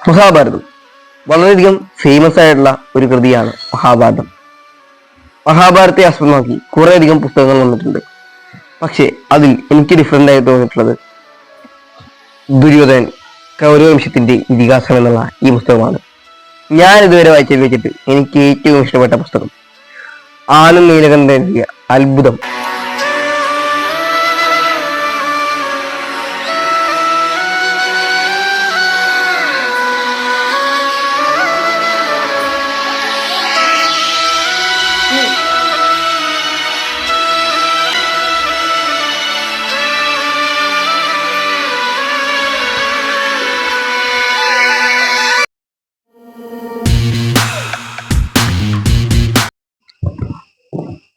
മഹാഭാരതം വളരെയധികം ഫേമസ് ആയിട്ടുള്ള ഒരു കൃതിയാണ് മഹാഭാരതം. മഹാഭാരതത്തെ ആസ്പദമാക്കി കുറേയധികം പുസ്തകങ്ങൾ വന്നിട്ടുണ്ട്. പക്ഷെ അതിൽ എനിക്ക് ഡിഫറെന്റ് ആയി തോന്നിയിട്ടുള്ളത് ദുര്യോധനൻ കൗരവംശത്തിന്റെ ഇതിഹാസം എന്നുള്ള ഈ പുസ്തകമാണ്. ഞാൻ ഇതുവരെ വായിച്ചതിൽ വെച്ചിട്ട് എനിക്ക് ഏറ്റവും ഇഷ്ടപ്പെട്ട പുസ്തകം. ആനന്ദ് നീലകണ്ഠൻ എഴുതിയ അത്ഭുതം.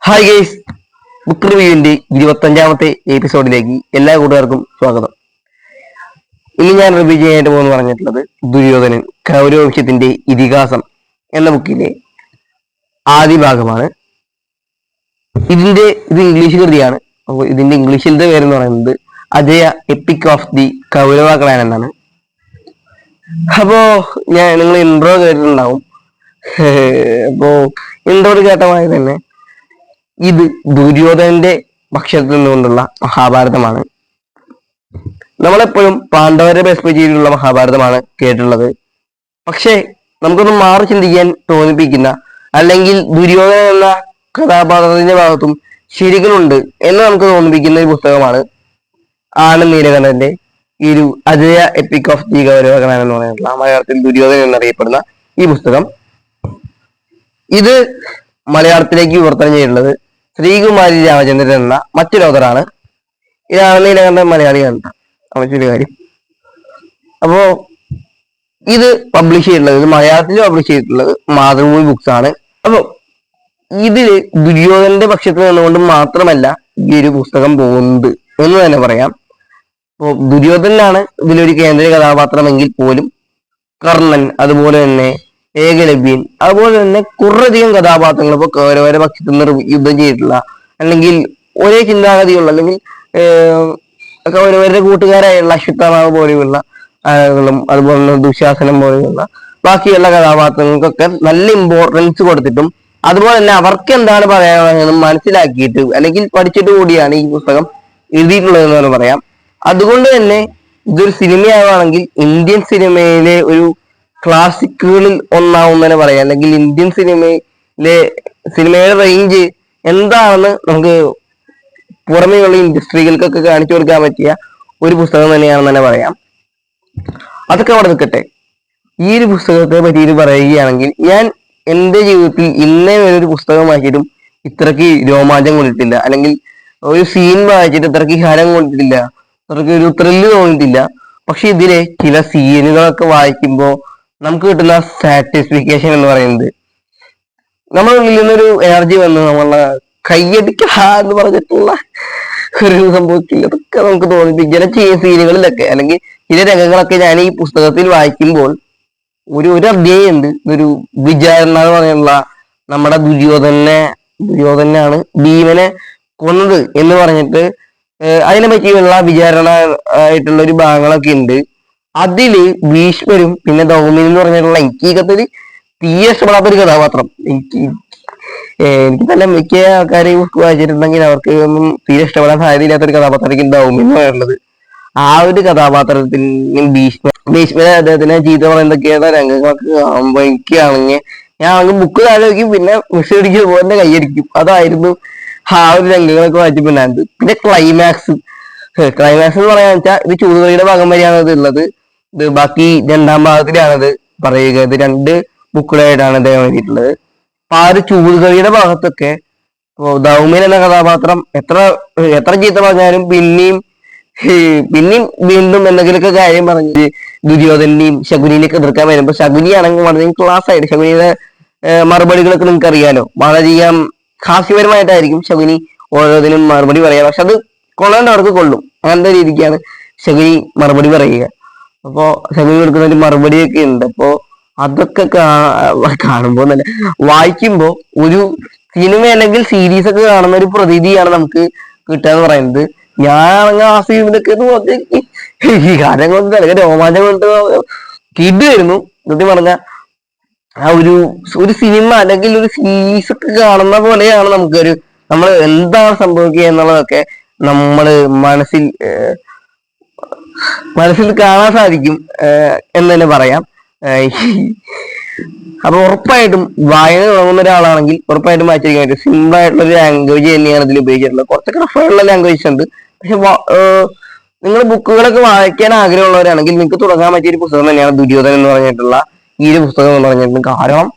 ഹായ് ഗൈസ്, ബുക്ക് റിവ്യൂവിന്റെ 25ാമത്തെ എപ്പിസോഡിലേക്ക് എല്ലാ കൂട്ടുകാർക്കും സ്വാഗതം. ഇനി ഞാൻ റിവ്യൂ ചെയ്യാനായിട്ട് പോകുന്നു പറഞ്ഞിട്ടുള്ളത് ദുര്യോധനൻ കൗരവംശത്തിന്റെ ഇതിഹാസം എന്ന ബുക്കിലെ ആദ്യ ഭാഗമാണ്. ഇത് ഇംഗ്ലീഷ് കൃതിയാണ്. അപ്പോൾ ഇതിന്റെ ഇംഗ്ലീഷിലത്തെ പേരെന്ന് പറയുന്നത് Ajaya epic of the Kaurava clan എന്നാണ്. അപ്പോ നിങ്ങൾ ഇൻട്രോ കേട്ടിട്ടുണ്ടാവും. അപ്പോ ഇൻട്രോ കേട്ടമായി തന്നെ ഇത് ദുര്യോധനന്റെ പക്ഷത്തിൽ നിന്നുകൊണ്ടുള്ള മഹാഭാരതമാണ്. നമ്മളെപ്പോഴും പാണ്ഡവരെ ബേസ് ചെയ്തിട്ടുള്ള മഹാഭാരതമാണ് കേട്ടിട്ടുള്ളത്. പക്ഷേ നമുക്കൊന്ന് മാറി ചിന്തിക്കാൻ തോന്നിപ്പിക്കുന്ന, അല്ലെങ്കിൽ ദുര്യോധനൻ എന്ന കഥാപാത്രത്തിന്റെ ഭാഗത്തും ശരികളുണ്ട് എന്ന് നമുക്ക് തോന്നിപ്പിക്കുന്ന ഒരു പുസ്തകമാണ് ആനന്ദ് നീലകണ്ഠന്റെ ഈ ഒരു Ajaya epic of the Kaurava എന്ന് പറയുന്ന മലയാളത്തിൽ ദുര്യോധനൻ എന്നറിയപ്പെടുന്ന ഈ പുസ്തകം. ഇത് മലയാളത്തിലേക്ക് വിവർത്തനം ചെയ്തിട്ടുള്ളത് ശ്രീകുമാരി രാമചന്ദ്രൻ എന്ന മറ്റൊരു ഓതറാണ്. ഇതാണ് നീലകണ്ഠൻ മലയാളിയാണ് മറ്റൊരു കാര്യം. അപ്പോ ഇത് പബ്ലിഷ് ചെയ്തിട്ടുള്ളത്, ഇത് മലയാളത്തിൽ പബ്ലിഷ് ചെയ്തിട്ടുള്ളത് മാതൃഭൂമി ബുക്സ് ആണ്. അപ്പൊ ഇതില് ദുര്യോധനന്റെ പക്ഷത്തിൽ നിന്നുകൊണ്ട് മാത്രമല്ല ഈ ഒരു പുസ്തകം പോകുന്നത് എന്ന് തന്നെ പറയാം. അപ്പോ ദുര്യോധനാണ് ഇതിലൊരു കേന്ദ്ര കഥാപാത്രമെങ്കിൽ പോലും കർണൻ, അതുപോലെ തന്നെ ഏകലവ്യൻ, അതുപോലെ തന്നെ കുറേയധികം കഥാപാത്രങ്ങൾ ഇപ്പൊ കൗരവരുടെ പക്ഷത്തു നിന്ന് യുദ്ധം ചെയ്തിട്ടുള്ള, അല്ലെങ്കിൽ ഒരേ ചിന്താഗതിയുള്ള, അല്ലെങ്കിൽ കൗരവരുടെ കൂട്ടുകാരായുള്ള അശ്വത്ഥാമാവ് പോലെയുള്ള ആളുകളും, അതുപോലെ തന്നെ ദുശാസനം പോലെയുള്ള ബാക്കിയുള്ള കഥാപാത്രങ്ങൾക്കൊക്കെ നല്ല ഇമ്പോർട്ടൻസ് കൊടുത്തിട്ടും, അതുപോലെ തന്നെ അവർക്ക് എന്താണ് പറയാനുള്ളതെന്നും മനസ്സിലാക്കിയിട്ട് അല്ലെങ്കിൽ പഠിച്ചിട്ട് കൂടിയാണ് ഈ പുസ്തകം എഴുതിയിട്ടുള്ളതെന്ന് തന്നെ പറയാം. അതുകൊണ്ട് തന്നെ ഇതൊരു സിനിമയാവുകയാണെങ്കിൽ ഇന്ത്യൻ സിനിമയിലെ ഒരു ക്ലാസിക്കുകളിൽ ഒന്നാവും തന്നെ പറയാം. അല്ലെങ്കിൽ ഇന്ത്യൻ സിനിമയുടെ റേഞ്ച് എന്താണെന്ന് നമുക്ക് പുറമേയുള്ള ഇൻഡസ്ട്രികൾക്കൊക്കെ കാണിച്ചു കൊടുക്കാൻ പറ്റിയ ഒരു പുസ്തകം തന്നെയാണെന്ന് തന്നെ പറയാം. അതൊക്കെ അവിടെ നിൽക്കട്ടെ. ഈ ഒരു പുസ്തകത്തെ പറ്റിയിട്ട് പറയുകയാണെങ്കിൽ, ഞാൻ എൻ്റെ ജീവിതത്തിൽ ഇന്നേ വരെ ഒരു പുസ്തകം വായിച്ചിട്ടും ഇത്രയ്ക്ക് രോമാഞ്ചം കൊണ്ടിട്ടില്ല, അല്ലെങ്കിൽ ഒരു സീൻ വായിച്ചിട്ട് ഇത്രയ്ക്ക് ഹരം കൊണ്ടിട്ടില്ല, ഇത്രയ്ക്ക് ഒരു ത്രില്ല് തോന്നിയിട്ടില്ല. പക്ഷെ ഇതിലെ ചില സീനുകളൊക്കെ വായിക്കുമ്പോൾ നമുക്ക് കിട്ടുന്ന സാറ്റിസ്ഫിക്കേഷൻ എന്ന് പറയുന്നത്, നമ്മുടെ ഉള്ളിൽ നിന്നൊരു എനർജി വന്ന് നമ്മളെ കയ്യടിക്ക എന്ന് പറഞ്ഞിട്ടുള്ള ഒരു സംഭവത്തില്ല. അതൊക്കെ നമുക്ക് തോന്നിപ്പിക്കുന്ന ചില സീനുകളിലൊക്കെ, അല്ലെങ്കിൽ ചില രംഗങ്ങളൊക്കെ ഞാൻ ഈ പുസ്തകത്തിൽ വായിക്കുമ്പോൾ ഒരു അധ്യായം ഉണ്ട്. ഒരു വിചാരണ എന്ന് പറയുന്ന, നമ്മുടെ ദുര്യോധനാണ് ഭീമനെ കൊന്നത് എന്ന് പറഞ്ഞിട്ട് അതിനെ പറ്റിയുള്ള വിചാരണ ആയിട്ടുള്ള ഒരു ഭാഗങ്ങളൊക്കെ ഉണ്ട്. അതില് ഭീഷ്മരും പിന്നെ ധൗമ്യനും എന്ന് പറഞ്ഞിട്ടുള്ള എനിക്ക് ഈ കഥയിൽ തീരെ ഇഷ്ടപ്പെടാത്ത ഒരു കഥാപാത്രം. എനിക്ക് തന്നെ മിക്ക ആൾക്കാരെ ബുക്ക് വായിച്ചിട്ടുണ്ടെങ്കിൽ അവർക്ക് ഒന്നും തീരെ ഇഷ്ടപ്പെടാൻ സാധ്യതയില്ലാത്ത ഒരു കഥാപാത്രമായിരിക്കും ധൗമ്യം എന്ന് പറയുന്നത്. ആ ഒരു കഥാപാത്രത്തിന് ഭീഷ്മരെ അദ്ദേഹത്തിന് ചീത്ത പറയുന്നതൊക്കെയാണ് രംഗങ്ങളൊക്കെ കാണുമ്പോൾ എനിക്കാണെങ്കിൽ ഞാൻ ബുക്ക് താഴെ വയ്ക്കും, പിന്നെ മിസ് അടിക്കും, പോലെ കൈയടിക്കും. അതായിരുന്നു ആ ഒരു രംഗങ്ങളൊക്കെ വായിച്ചിട്ടുണ്ടായിരുന്നത്. പിന്നെ ക്ലൈമാക്സ് എന്ന് പറയാന്ന് വെച്ചാൽ ഇത് ചൂതുകളിയുടെ ഭാഗം വരെയാണ് ഇത് ഉള്ളത്. ഇത് ബാക്കി രണ്ടാം ഭാഗത്തിലാണത് പറയുക. ഇത് 2 ബുക്കുകളായിട്ടാണ് അദ്ദേഹം എഴുതിയിട്ടുള്ളത്. അപ്പൊ ആ ഒരു ചൂതുകളിയുടെ ഭാഗത്തൊക്കെ ധൗമ്യൻ എന്ന കഥാപാത്രം എത്ര ചീത്ത പറഞ്ഞാലും പിന്നെയും വീണ്ടും എന്തെങ്കിലുമൊക്കെ കാര്യം പറഞ്ഞ് ദുര്യോധനെയും ശകുനിനെയൊക്കെ എതിർക്കാൻ വരുമ്പോൾ, ശകുനിയാണെങ്കിൽ വളരെ ക്ലാസ് ആയിട്ട് ശകുനിയുടെ മറുപടികളൊക്കെ നിങ്ങൾക്ക് അറിയാലോ, വളരെയധികം ഹാസ്യപരമായിട്ടായിരിക്കും ശകുനി ഓരോന്നിനും മറുപടി പറയുക. പക്ഷെ അത് കൊള്ളേണ്ടവർക്ക് കൊള്ളും, അങ്ങനത്തെ രീതിക്കാണ് ശകുനി മറുപടി പറയുക. അപ്പോ ശകുനി കൊടുക്കുന്ന ഒരു മറുപടിയൊക്കെ ഉണ്ട്. അപ്പോ അതൊക്കെ കാണുമ്പോൾ തന്നെ വായിക്കുമ്പോൾ ഒരു സിനിമ അല്ലെങ്കിൽ സീരീസ് ഒക്കെ കാണുന്ന ഒരു പ്രതീതിയാണ് നമുക്ക് കിട്ടുക എന്ന് പറയുന്നത്. ഞാനാണെങ്കിൽ ആ ഫീൽഡിലൊക്കെ ഈ കാര്യം കൊണ്ട് അല്ലെങ്കിൽ രോമാഞ്ചം കൊണ്ട് കിടുവായിരുന്നു സത്യം പറഞ്ഞ. ആ ഒരു സിനിമ അല്ലെങ്കിൽ ഒരു സീരീസ് ഒക്കെ കാണുന്ന പോലെയാണ് നമുക്കൊരു നമ്മൾ എന്താണ് സംഭവിക്കുക എന്നുള്ളതൊക്കെ നമ്മള് മനസ്സിൽ കാണാൻ സാധിക്കും എന്ന് തന്നെ പറയാം. അപ്പൊ ഉറപ്പായിട്ടും വായന തുടങ്ങുന്ന ഒരാളാണെങ്കിൽ ഉറപ്പായിട്ടും വായിച്ചിരിക്കാൻ പറ്റും. സിമ്പിൾ ആയിട്ടുള്ള ഒരു ലാംഗ്വേജ് തന്നെയാണ് ഇതിൽ ഉപയോഗിച്ചിട്ടുള്ളത്. കുറച്ചൊക്കെ റഫായിട്ടുള്ള ലാംഗ്വേജ് ഉണ്ട്, പക്ഷെ നിങ്ങൾ ബുക്കുകളൊക്കെ വായിക്കാൻ ആഗ്രഹമുള്ളവരാണെങ്കിൽ നിങ്ങൾക്ക് തുടങ്ങാൻ പറ്റിയ ഒരു പുസ്തകം തന്നെയാണ് ദുര്യോധനൻ എന്ന് പറഞ്ഞിട്ടുള്ള ഈ ഒരു പുസ്തകം എന്ന് പറഞ്ഞിട്ടുണ്ട്. കാരണം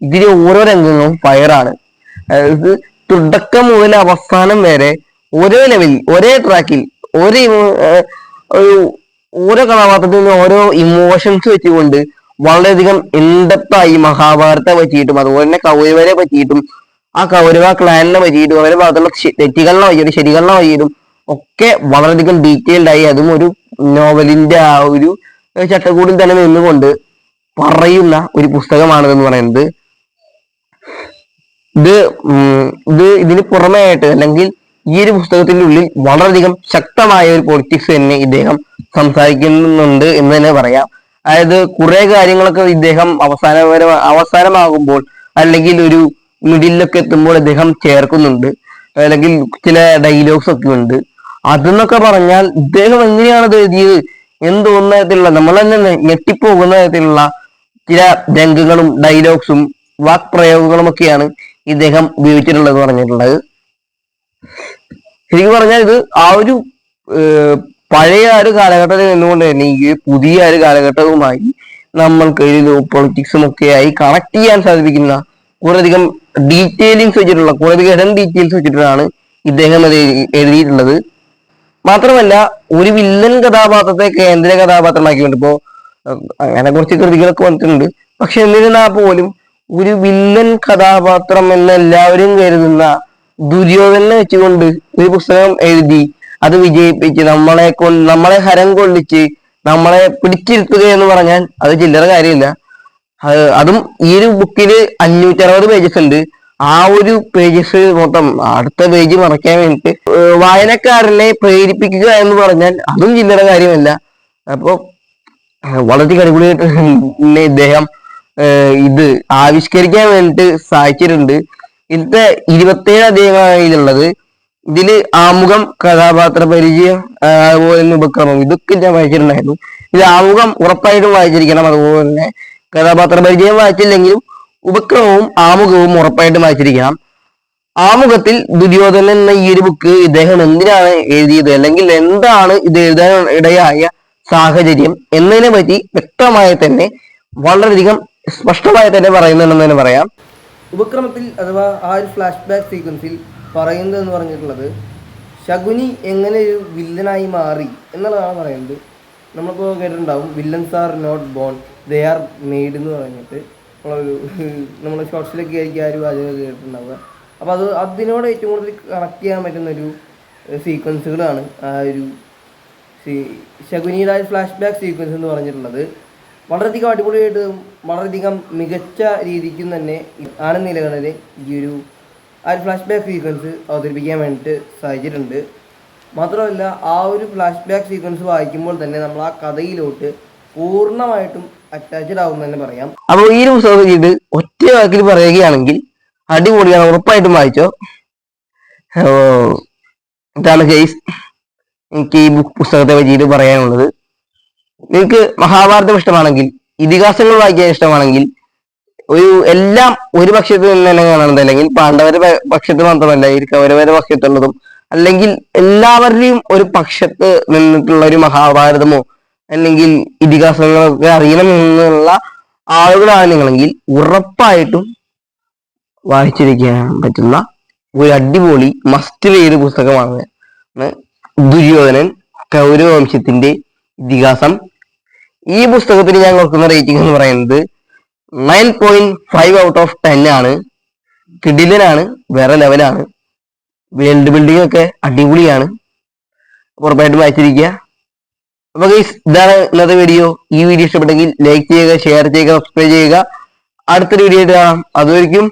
ഇതിലെ ഓരോ രംഗങ്ങളും ഫയറാണ്. അതായത് തുടക്കം മുതൽ അവസാനം വരെ ഒരേ ലെവലിൽ ഒരേ ട്രാക്കിൽ ഒരു ഓരോ കഥാപാത്രത്തിൽ നിന്ന് ഓരോ ഇമോഷൻസ് വെച്ചുകൊണ്ട് വളരെയധികം ഇൻഡെപ്തായി മഹാഭാരതത്തെ പറ്റിയിട്ടും അതുപോലെ തന്നെ കൗരവരെ പറ്റിയിട്ടും ആ കൗരവ ക്ലാനിനെ പറ്റിയിട്ടും അവരുടെ ഭാഗത്തുള്ള തെറ്റുകളിനെ പറ്റിയിട്ടും ശരികളിനെ പറ്റിയിട്ടും ഒക്കെ വളരെയധികം ഡീറ്റെയിൽഡ് ആയി അതും ഒരു നോവലിന്റെ ആ ഒരു ചട്ടക്കൂടിൽ തന്നെ നിന്നുകൊണ്ട് പറയുന്ന ഒരു പുസ്തകമാണിതെന്ന് പറയുന്നത്. ഇതിന് പുറമേ ആയിട്ട് അല്ലെങ്കിൽ ഈ ഒരു പുസ്തകത്തിന്റെ ഉള്ളിൽ വളരെയധികം ശക്തമായ ഒരു പൊളിറ്റിക്സ് തന്നെ ഇദ്ദേഹം സംസാരിക്കുന്നുണ്ട് എന്ന് തന്നെ പറയാം. അതായത് കുറെ കാര്യങ്ങളൊക്കെ ഇദ്ദേഹം അവസാനമാകുമ്പോൾ അല്ലെങ്കിൽ ഒരു മിഡിലൊക്കെ എത്തുമ്പോൾ ഇദ്ദേഹം ചേർക്കുന്നുണ്ട്, അല്ലെങ്കിൽ ചില ഡയലോഗ്സ് ഒക്കെ ഉണ്ട്. അതെന്നൊക്കെ പറഞ്ഞാൽ ഇദ്ദേഹം എങ്ങനെയാണ് ഇത് എഴുതിയത് എന്ന് തോന്നുന്ന തരത്തിലുള്ള നമ്മൾ തന്നെ ഞെട്ടിപ്പോകുന്ന തരത്തിലുള്ള ചില രംഗങ്ങളും ഡയലോഗ്സും വാക്പ്രയോഗങ്ങളും ഒക്കെയാണ് ഇദ്ദേഹം ഉപയോഗിച്ചിട്ടുള്ളത് പറഞ്ഞിട്ടുള്ളത്. ശരിക്കും പറഞ്ഞാൽ ഇത് ആ ഒരു പഴയ ഒരു കാലഘട്ടത്തിൽ നിന്നുകൊണ്ട് തന്നെ ഈ പുതിയ ഒരു കാലഘട്ടവുമായി നമ്മൾക്ക് ഒരു പൊളിറ്റിക്സും ഒക്കെ ആയി കണക്ട് ചെയ്യാൻ സാധിപ്പിക്കുന്ന കുറേയധികം ഡീറ്റെയിലിങ്സ് വെച്ചിട്ടുള്ള കുറേയധികം ഹിഡൻ ഡീറ്റെയിൽസ് വെച്ചിട്ടാണ് ഇദ്ദേഹം അത് എഴുതിയിട്ടുള്ളത്. മാത്രമല്ല ഒരു വില്ലൻ കഥാപാത്രത്തെ കേന്ദ്ര കഥാപാത്രമാക്കിയിട്ടുണ്ട്. ഇപ്പോ അങ്ങനെ കുറച്ച് കൃതികളൊക്കെ വന്നിട്ടുണ്ട്. പക്ഷെ എന്നിരുന്നാൽ പോലും ഒരു വില്ലൻ കഥാപാത്രം എന്ന് എല്ലാവരും കരുതുന്ന ദുര്യോധനെ വെച്ചുകൊണ്ട് ഒരു പുസ്തകം എഴുതി അത് വിജയിപ്പിച്ച് നമ്മളെ ഹരം കൊള്ളിച്ച് നമ്മളെ പിടിച്ചിരുത്തുക എന്ന് പറഞ്ഞാൽ അത് ചില്ലറ കാര്യമില്ല. അതും ഈ ഒരു ബുക്കില് 560 പേജസ് ഉണ്ട്. ആ ഒരു പേജസ് മൊത്തം അടുത്ത പേജ് മറയ്ക്കാൻ വേണ്ടിയിട്ട് വായനക്കാരനെ പ്രേരിപ്പിക്കുക എന്ന് പറഞ്ഞാൽ അതും ചില്ലറ കാര്യമല്ല. അപ്പൊ വളരെ അടിപൊളിയായിട്ട് ഇദ്ദേഹം ഇത് ആവിഷ്കരിക്കാൻ വേണ്ടിയിട്ട് സഹായിച്ചിട്ടുണ്ട്. ഇതിന്റെ 27 അധ്യായങ്ങളാണ് ഇതിലുള്ളത്. ഇതില് ആമുഖം, കഥാപാത്ര പരിചയം, അതുപോലെ തന്നെ ഉപക്രമം, ഇതൊക്കെ ഞാൻ വായിച്ചിട്ടുണ്ടായിരുന്നു. ഇത് ആമുഖം ഉറപ്പായിട്ടും വായിച്ചിരിക്കണം. അതുപോലെ തന്നെ കഥാപാത്ര പരിചയം വായിച്ചില്ലെങ്കിലും ഉപക്രമവും ആമുഖവും ഉറപ്പായിട്ടും വായിച്ചിരിക്കണം. ആമുഖത്തിൽ ദുര്യോധനൻ എന്ന ഈ ഒരു ബുക്ക് ഇദ്ദേഹം എന്തിനാണ് എഴുതിയത് അല്ലെങ്കിൽ എന്താണ് ഇത് എഴുതാൻ ഇടയായ സാഹചര്യം എന്നതിനെ പറ്റി വ്യക്തമായി തന്നെ വളരെയധികം സ്പഷ്ടമായി തന്നെ പറയുന്നുണ്ടെന്ന് തന്നെ പറയാം. ഉപക്രമത്തിൽ അഥവാ ആ ഒരു ഫ്ലാഷ് ബാക്ക് സീക്വൻസിൽ പറയുന്നതെന്ന് പറഞ്ഞിട്ടുള്ളത് ശകുനി എങ്ങനെ ഒരു വില്ലനായി മാറി എന്നുള്ളതാണ് പറയുന്നത്. നമ്മളിപ്പോൾ കേട്ടിട്ടുണ്ടാവും villains are not born, they are made എന്ന് പറഞ്ഞിട്ട് നമ്മൾ ഷോർട്സിലൊക്കെ ആയിരിക്കും ആ ഒരു വാചകം കേട്ടിട്ടുണ്ടാവുക. അപ്പോൾ അതിനോട് ഏറ്റവും കൂടുതൽ കണക്ട് ചെയ്യാൻ പറ്റുന്നൊരു സീക്വൻസുകളാണ് ആ ഒരു ശകുനിയുടെ ഫ്ലാഷ് ബാക്ക് സീക്വൻസ് എന്ന് പറഞ്ഞിട്ടുള്ളത്. വളരെയധികം അടിപൊളിയായിട്ട് വളരെയധികം മികച്ച രീതിക്കും തന്നെ ആനന്ദ് നീലകണ്ഠന് ഈ ഒരു ആ ഒരു ഫ്ലാഷ് ബാക്ക് സീക്വൻസ് അവതരിപ്പിക്കാൻ വേണ്ടിയിട്ട് സാധിച്ചിട്ടുണ്ട്. മാത്രമല്ല ആ ഒരു ഫ്ലാഷ് ബാക്ക് സീക്വൻസ് വായിക്കുമ്പോൾ തന്നെ നമ്മൾ ആ കഥയിലോട്ട് പൂർണ്ണമായിട്ടും അറ്റാച്ച്ഡ് ആവും തന്നെ പറയാം. അപ്പോൾ ഈ ഒരു പുസ്തകത്തെ ഇത് ഒറ്റ വാക്കിൽ പറയുകയാണെങ്കിൽ അടിപൊളിയാണ്, ഉറപ്പായിട്ടും വായിച്ചോ. ഇതാണ് ഗൈസ് എനിക്ക് ഈ പുസ്തകത്തെ പറ്റിയിട്ട് പറയാനുള്ളത്. നിങ്ങൾക്ക് മഹാഭാരതം ഇഷ്ടമാണെങ്കിൽ, ഇതിഹാസങ്ങൾ വായിക്കാൻ ഇഷ്ടമാണെങ്കിൽ, എല്ലാം ഒരു പക്ഷത്ത് നിന്ന് തന്നെ കാണുന്നത്, അല്ലെങ്കിൽ പാണ്ഡവരുടെ പക്ഷത്ത് മാത്രമല്ല ഈ കൗരവരുടെ പക്ഷത്തുള്ളതും, അല്ലെങ്കിൽ എല്ലാവരുടെയും ഒരു പക്ഷത്ത് നിന്നിട്ടുള്ള ഒരു മഹാഭാരതമോ അല്ലെങ്കിൽ ഇതിഹാസങ്ങളൊക്കെ അറിയണമെന്നുള്ള ആളുകളാണ് നിങ്ങളെങ്കിൽ ഉറപ്പായിട്ടും വായിച്ചിരിക്കാൻ പറ്റുന്ന ഒരു അടിപൊളി മസ്റ്റ് റീഡ് പുസ്തകമാണ് ദുര്യോധനൻ കൗരവവംശത്തിന്റെ ഇതിഹാസം. ഈ പുസ്തകത്തിന് ഞാൻ കൊടുക്കുന്ന റേറ്റിംഗ് എന്ന് പറയുന്നത് 9.5 ഔട്ട് ഓഫ് 10 ആണ്. കിടിലനാണ്, വേറെ ലെവലാണ്. വേൾഡ് ബിൽഡിംഗ് ഒക്കെ അടിപൊളിയാണ്. ഉറപ്പായിട്ടും വായിച്ചിരിക്കുക. അപ്പൊ ഗൈസ് ഇതാണ് ഇന്നത്തെ വീഡിയോ. ഈ വീഡിയോ ഇഷ്ടപ്പെട്ടെങ്കിൽ ലൈക്ക് ചെയ്യുക, ഷെയർ ചെയ്യുക, സബ്സ്ക്രൈബ് ചെയ്യുക. അടുത്തൊരു വീഡിയോ ആയിട്ട് കാണാം. അതുവരെയ്ക്കും